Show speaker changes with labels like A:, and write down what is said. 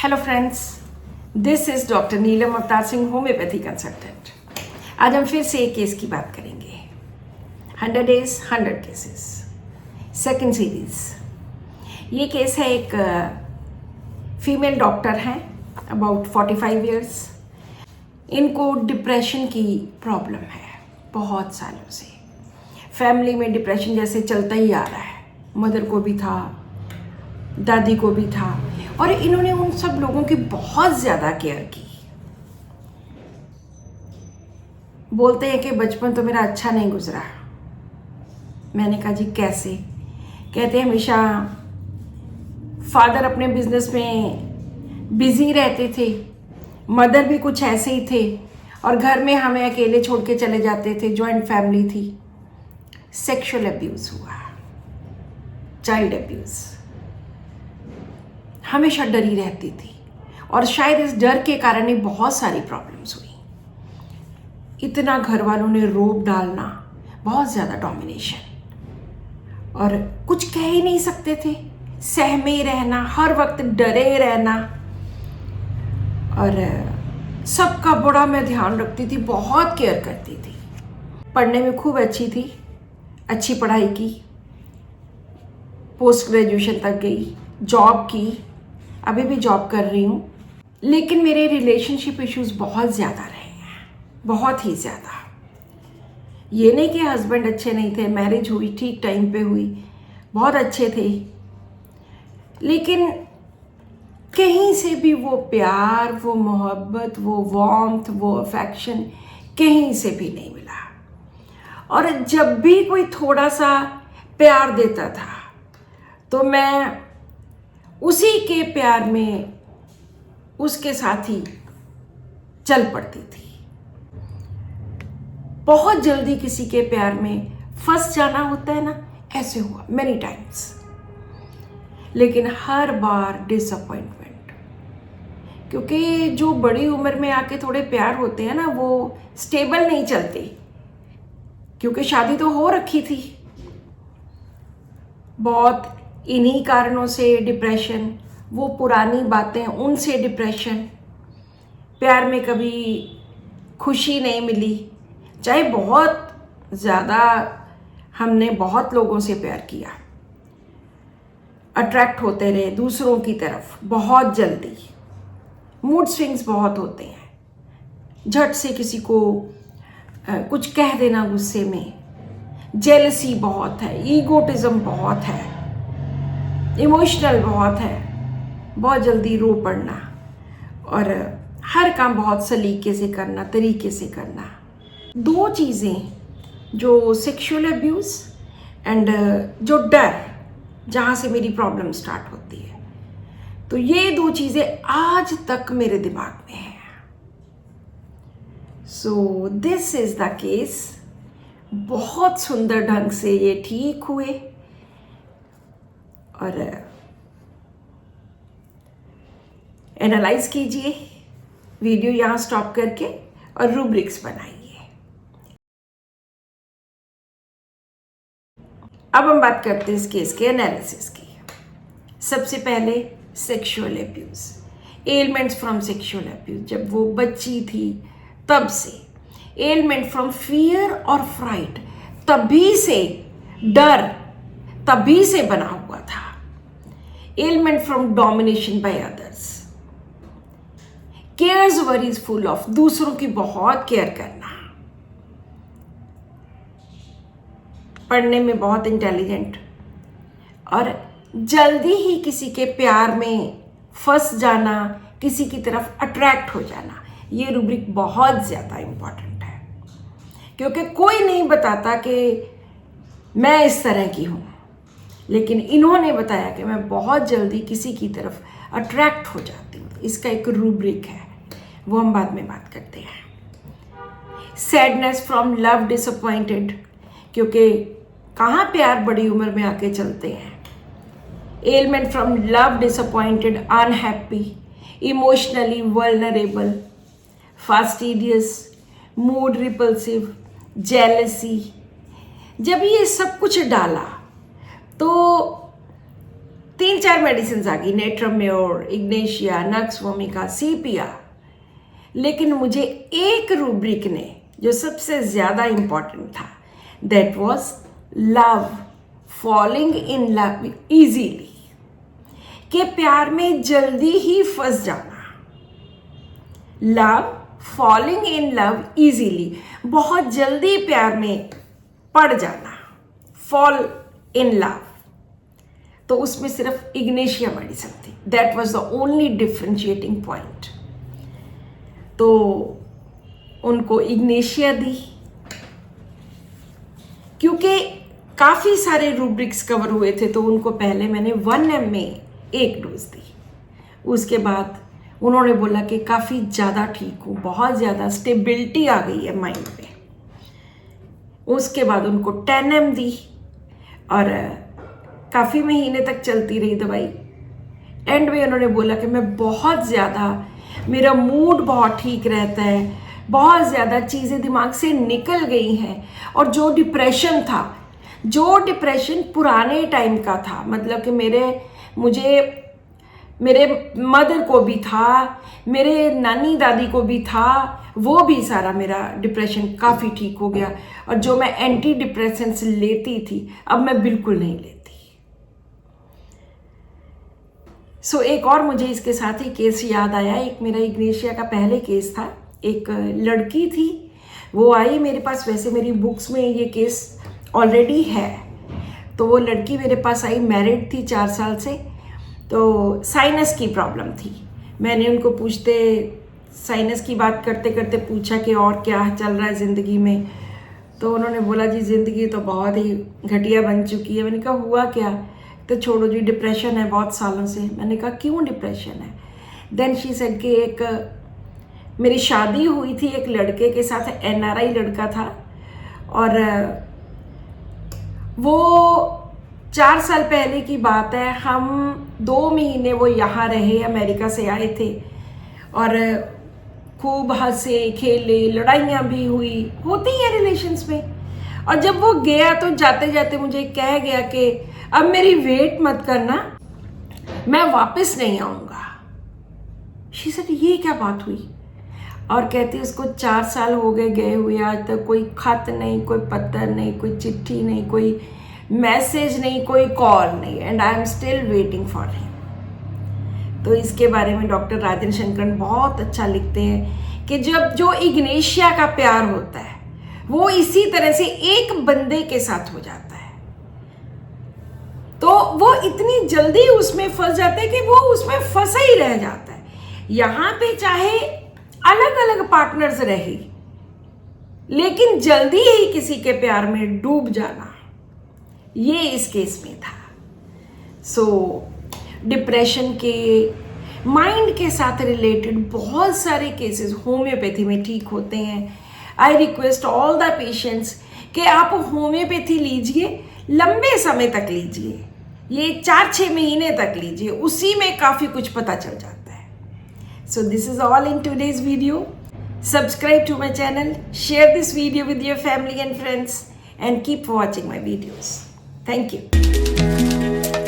A: Hello friends, this is doctor Neelam Avtar Singh, homeopathy consultant. आज हम फिर से एक केस की बात करेंगे। 100 डेज 100 केसेस, सेकेंड सीरीज। ये केस है, एक फीमेल डॉक्टर हैं, अबाउट 45 ईयर्स। इनको डिप्रेशन की प्रॉब्लम है बहुत सालों से। फैमिली में डिप्रेशन जैसे चलता ही आ रहा है, मदर को भी था, दादी को भी था, और इन्होंने उन सब लोगों की बहुत ज़्यादा केयर की। बोलते हैं कि बचपन तो मेरा अच्छा नहीं गुजरा। मैंने कहा जी कैसे? कहते हैं हमेशा फादर अपने बिजनेस में बिजी रहते थे, मदर भी कुछ ऐसे ही थे, और घर में हमें अकेले छोड़ के चले जाते थे। जॉइंट फैमिली थी। सेक्सुअल अब्यूज़ हुआ, चाइल्ड अब्यूज़। हमेशा डरी रहती थी, और शायद इस डर के कारण ही बहुत सारी प्रॉब्लम्स हुई। इतना घर वालों ने रोब डालना, बहुत ज़्यादा डोमिनेशन, और कुछ कह ही नहीं सकते थे, सहमे रहना, हर वक्त डरे रहना। और सबका बड़ा मैं ध्यान रखती थी, बहुत केयर करती थी। पढ़ने में खूब अच्छी थी, अच्छी पढ़ाई की, पोस्ट ग्रेजुएशन तक गई, जॉब की, अभी भी जॉब कर रही हूँ। लेकिन मेरे रिलेशनशिप इश्यूज बहुत ज़्यादा रहे हैं, बहुत ही ज़्यादा। ये नहीं कि हस्बैंड अच्छे नहीं थे, मैरिज हुई, ठीक टाइम पे हुई, बहुत अच्छे थे, लेकिन कहीं से भी वो प्यार, वो मोहब्बत, वो वार्मथ, वो अफेक्शन कहीं से भी नहीं मिला। और जब भी कोई थोड़ा सा प्यार देता था तो मैं उसी के प्यार में उसके साथ ही चल पड़ती थी। बहुत जल्दी किसी के प्यार में फंस जाना होता है ना, ऐसे हुआ मेनी टाइम्स। लेकिन हर बार डिसअपॉइंटमेंट, क्योंकि जो बड़ी उम्र में आके थोड़े प्यार होते हैं ना, वो स्टेबल नहीं चलते, क्योंकि शादी तो हो रखी थी। बहुत इन्हीं कारणों से डिप्रेशन, वो पुरानी बातें, उनसे डिप्रेशन, प्यार में कभी खुशी नहीं मिली। चाहे बहुत ज़्यादा हमने बहुत लोगों से प्यार किया, अट्रैक्ट होते रहे दूसरों की तरफ बहुत जल्दी, मूड स्विंग्स बहुत होते हैं, झट से किसी को कुछ कह देना गुस्से में, जेलसी बहुत है, ईगोटिज्म बहुत है, इमोशनल बहुत है, बहुत जल्दी रो पड़ना, और हर काम बहुत सलीके से करना, तरीके से करना। दो चीज़ें, जो सेक्सुअल अब्यूज़ एंड जो डर, जहाँ से मेरी प्रॉब्लम स्टार्ट होती है, तो ये दो चीज़ें आज तक मेरे दिमाग में हैं। So this is the case. बहुत सुंदर ढंग से ये ठीक हुए, और एनालाइज कीजिए, वीडियो यहाँ स्टॉप करके, और रूब्रिक्स बनाइए। अब हम बात करते हैं इस केस के एनालिसिस की। सबसे पहले sexual abuse, elements from sexual abuse. जब वो बच्ची थी तब से, एलिमेंट फ्रॉम फियर और फ्राइट, तभी से डर तभी से बना हुआ था। Element from domination by others, cares worries full of, दूसरों की बहुत केयर करना, पढ़ने में बहुत इंटेलिजेंट, और जल्दी ही किसी के प्यार में फंस जाना, किसी की तरफ अट्रैक्ट हो जाना। ये रूब्रिक बहुत ज़्यादा इम्पॉर्टेंट है, क्योंकि कोई नहीं बताता कि मैं इस तरह की हूँ, लेकिन इन्होंने बताया कि मैं बहुत जल्दी किसी की तरफ अट्रैक्ट हो जाती हूँ। इसका एक रूब्रिक है, वो हम बाद में बात करते हैं। सैडनेस फ्रॉम लव डिसअपॉइंटेड, क्योंकि कहाँ प्यार बड़ी उम्र में आके चलते हैं। Element from love disappointed, unhappy, emotionally vulnerable, fastidious, mood repulsive, jealousy. जब ये सब कुछ डाला तो 3-4 मेडिसिन आ गई, नेट्रोम्योर, इग्नेशिया, नक्स वोमिका, सीपिया, लेकिन मुझे एक रूब्रिक ने जो सबसे ज़्यादा इम्पॉर्टेंट था, that was love, falling in love easily, के प्यार में जल्दी ही फंस जाना। Love, falling in love easily, बहुत जल्दी प्यार में पड़ जाना, फॉल इन लव। तो उसमें सिर्फ इग्नेशिया मेडिसिन थी, that was the only differentiating point. तो उनको इग्नेशिया दी, क्योंकि काफ़ी सारे रूब्रिक्स कवर हुए थे, तो उनको पहले मैंने 1 ml में 1 डोज दी। उसके बाद उन्होंने बोला कि काफ़ी ज़्यादा ठीक हूँ, बहुत ज़्यादा स्टेबिलिटी आ गई है माइंड पे। उसके बाद उनको 10 ml दी और काफ़ी महीने तक चलती रही दवाई। एंड में उन्होंने बोला कि मैं बहुत ज़्यादा, मेरा मूड बहुत ठीक रहता है, बहुत ज़्यादा चीज़ें दिमाग से निकल गई हैं, और जो डिप्रेशन था, जो डिप्रेशन पुराने टाइम का था, मतलब कि मेरे मदर को भी था, मेरे नानी दादी को भी था, वो भी सारा मेरा डिप्रेशन काफ़ी ठीक हो गया। और जो मैं एंटी डिप्रेसेंट्स लेती थी, अब मैं बिल्कुल नहीं लेती। सो एक और मुझे इसके साथ ही केस याद आया। एक मेरा इग्नेशिया का पहले केस था। एक लड़की थी, वो आई मेरे पास, वैसे मेरी बुक्स में ये केस ऑलरेडी है। तो वो लड़की मेरे पास आई, मैरिड थी 4 साल से, तो साइनस की प्रॉब्लम थी। मैंने उनको पूछते, साइनस की बात करते करते पूछा कि और क्या चल रहा है ज़िंदगी में। तो उन्होंने बोला जी ज़िंदगी तो बहुत ही घटिया बन चुकी है। मैंने कहा हुआ क्या? तो छोड़ो जी, डिप्रेशन है बहुत सालों से। मैंने कहा क्यों डिप्रेशन है? देन शी सेड कि एक मेरी शादी हुई थी एक लड़के के साथ, NRI लड़का था, और वो 4 साल पहले की बात है। हम 2 महीने वो यहाँ रहे, अमेरिका से आए थे, और खूब हंसे खेले, लड़ाइयाँ भी हुई, होती हैं रिलेशंस में। और जब वो गया तो जाते जाते मुझे कह गया कि अब मेरी वेट मत करना, मैं वापस नहीं आऊँगा। शी सेड ये क्या बात हुई? और कहती उसको 4 साल हो गए हुए, आज तक कोई खत नहीं, कोई पत्र नहीं, कोई चिट्ठी नहीं, कोई मैसेज नहीं, कोई कॉल नहीं, and I am still waiting for him. तो इसके बारे में डॉक्टर राजेंद्र शंकरन बहुत अच्छा लिखते हैं कि जब जो इग्नेशिया का प्यार होता है, वो इसी तरह से एक बंदे के साथ हो जाता है, तो वो इतनी जल्दी उसमें फंस जाता है कि वो उसमें फंसा ही रह जाता है। यहाँ पे चाहे अलग अलग पार्टनर्स रहे, लेकिन जल्दी ही किसी के प्यार में डूब जाना, ये इस केस में था। सो डिप्रेशन के, माइंड के साथ रिलेटेड बहुत सारे केसेस होम्योपैथी में ठीक होते हैं। I request all the patients कि आप होम्योपैथी लीजिए, लंबे समय तक लीजिए, ये 4-6 महीने तक लीजिए, उसी में काफ़ी कुछ पता चल जाता है। So this is all in today's video. Subscribe to my channel, share this video with your family and friends, and keep watching my videos. Thank you.